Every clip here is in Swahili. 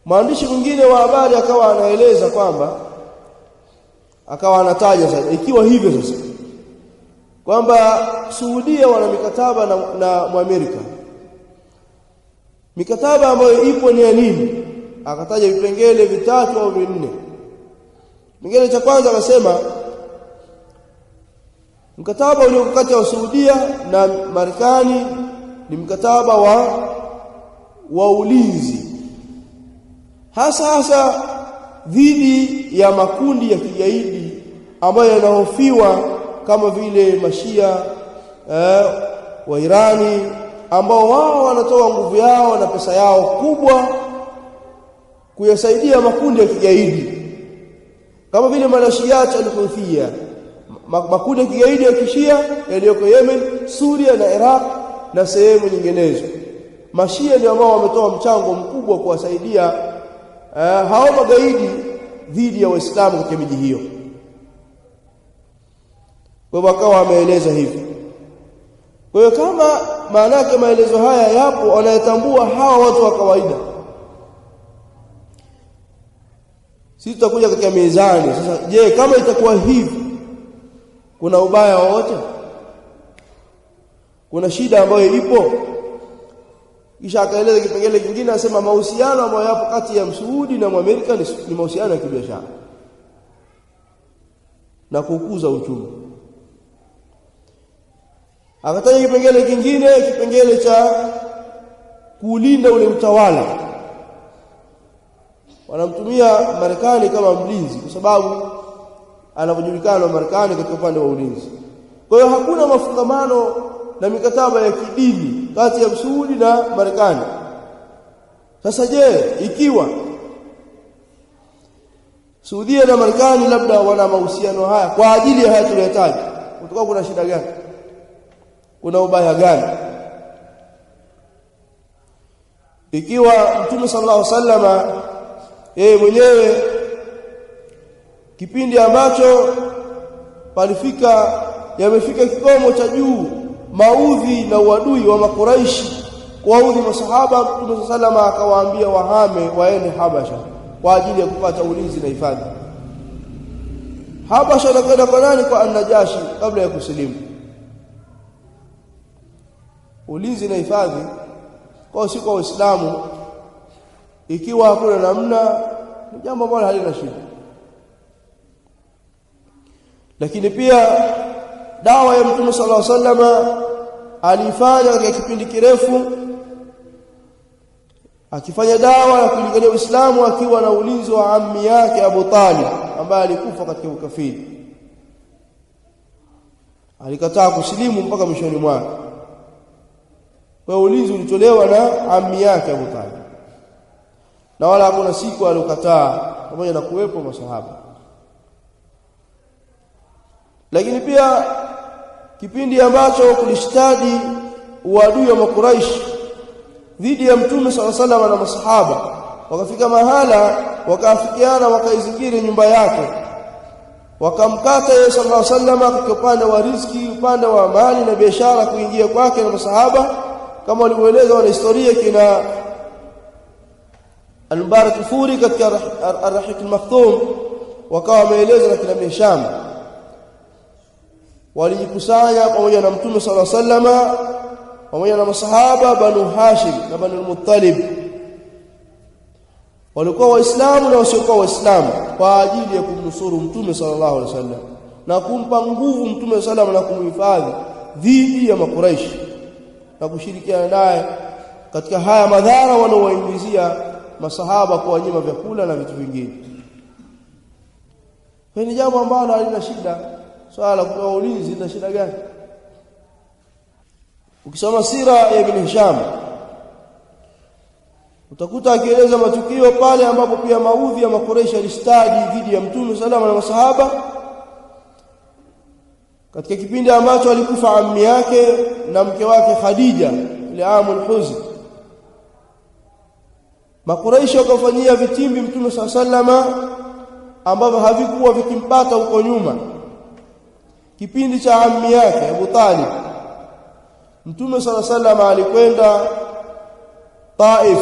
Mwandishi mwingine wa habari akawa anaeleza kwamba, akawa anataja sasa ikiwa hivyo sasa kwamba Saudia wana mikataba na Muamerika, mikataba ambayo ipo ni ya nini? Akataja vipengele vitatu au vinne. Kipengele cha kwanza akasema mkataba ulio kati ya Saudia na Marekani ni mkataba wa ulinzi, hasa dhidi ya makundi ya kigaidi ambayo yanahofiwa kama vile Mashia wa Irani, ambao wao wanatoa nguvu yao na pesa yao kubwa kuyasaidia makundi ya kigaidi kama vile Malashiyat al-Houthiyya, makundi ya kigaidi ya Kishia yaliyoko Yemen, Syria na Iraq na sehemu nyinginezo. Mashia ndio ambao wametoa mchango mkubwa kuwasaidia hao magaidi dhidi ya Waislamu katika miji hiyo. Kwa hivyo akawa ameeleza hivi. Kwa hiyo kama maana yake maelezo haya yapo, wanayatambua hawa watu wa kawaida, sisi tutakuja katika mezani sasa. Je, kama itakuwa hivi, kuna ubaya wowote? Kuna shida ambayo ipo? Kisha akaeleza kipengele kingine, anasema mahusiano ambayo yapo kati ya Msuudi na Muamerika ni mahusiano ya kibiashara na kukuza uchumi. Akataja kipengele kingine, kipengele cha kulinda ule utawala. Wanamtumia Marekani kama mlinzi kwa sababu anapojulikana Marekani katika upande wa ulinzi. Kwa hiyo hakuna mafungamano na mikataba ya kidini kati ya Saudi na Marekani. Sasa je, ikiwa Saudi na Marekani labda wana mahusiano haya kwa ajili ya haya tuliyotaja, kutakuwa kuna shida gani? Kuna ubaya gani? Ikiwa Mtume sallallahu alaihi wasallam yeye mwenyewe kipindi ambacho yamefika kikomo cha juu maudhi na uadui wa Makuraishi kuwaudhi masahaba, Mtume sallallahu akawaambia wahame waende Habasha kwa ajili ya kupata ulinzi na hifadhi. Habasha inakwenda kwa nani? Kwa An-Najashi kabla ya kusilimu. Ulinzi na hifadhi kwa si kwa Waislamu, ikiwa hakuna namna, ni jambo ambalo halina shida. Lakini pia dawa ya Mtume sallallahu alaihi wasallam alifanya katika kipindi kirefu, akifanya dawa ya kulingania Uislamu akiwa na ulinzi wa ammi yake Abu Talib ambaye alikufa katika ukafiri. Alikataa kusilimu mpaka mwishoni mwake. Kwa ulinzi ulitolewa na ammi yake Abu Talib, na wala hakuna siku aliokataa pamoja na kuwepo masahaba. Lakini pia kipindi ambacho kulishtadi uadui wa Makuraishi dhidi ya Mtume sallallahu alaihi wasallam na masahaba, wakafika mahala wakaafikiana wakaizingira nyumba yake, wakamkata yeye sallallahu alaihi wasallam katika upande wa riziki, upande wa mali na biashara kuingia kwake na masahaba, kama walivyoeleza wana historia kina Al-Mubarak al-Furi katika Ar-Rahiq al-Maktum, wakawa wameeleza na kina Ibn Hisham walijikusanya pamoja na Mtume sallallahu alaihi wasallam pamoja na masahaba Banu Hashim na Banu Muttalib, walikuwa Waislamu na wasiokuwa Waislamu, kwa ajili ya kumnusuru Mtume sallallahu alaihi wasallam na kumpa nguvu Mtume sallallahu alaihi wasallam na kumhifadhi dhidi ya Makuraishi na kushirikiana naye katika haya madhara wanaowaingizia masahaba kwa wanyima vyakula na vitu vingine. Ni jambo ambalo halina shida. Swala kwa ulinzi lina shida gani? Ukisoma sira ya Ibn Hisham utakuta akieleza matukio pale ambapo pia maudhi ya Makuraishi alistadi dhidi ya Mtume sallallahu alaihi wasallam na masahaba, katika kipindi ambacho alikufa ammi yake na mke wake Khadija ile amul huzn. Makuraishi wakafanyia vitimbi Mtume sallallahu alaihi wasallam ambavyo havikuwa vikimpata huko nyuma. Kipindi cha ammi yake Abu Talib, Mtume sallallahu alaihi wasallam alikwenda Taif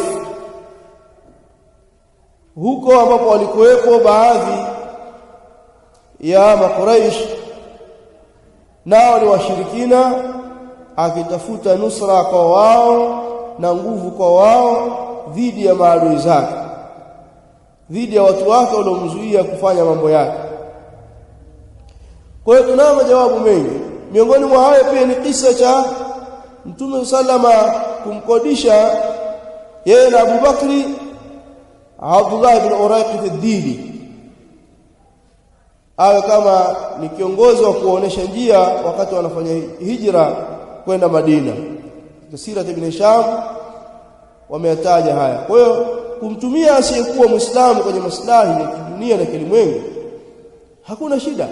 huko ambapo walikuwepo baadhi ya Makuraish nao ni washirikina, akitafuta nusra kwa wao na nguvu kwa wao dhidi ya maadui zake, dhidi ya watu wake waliomzuia kufanya mambo yake. Kwa hiyo tunao majawabu mengi. Miongoni mwa hayo pia ni kisa cha Mtume sallama kumkodisha yeye na Abu Bakri Abdullah ibn Urayqit ad-Dili awe kama ni kiongozi wa kuonesha njia wakati wanafanya hijra kwenda Madina. Sira ibn Hisham wameyataja haya. Kwa hiyo kumtumia asiyekuwa Muislamu kwenye maslahi ya kidunia na kilimwengu hakuna shida.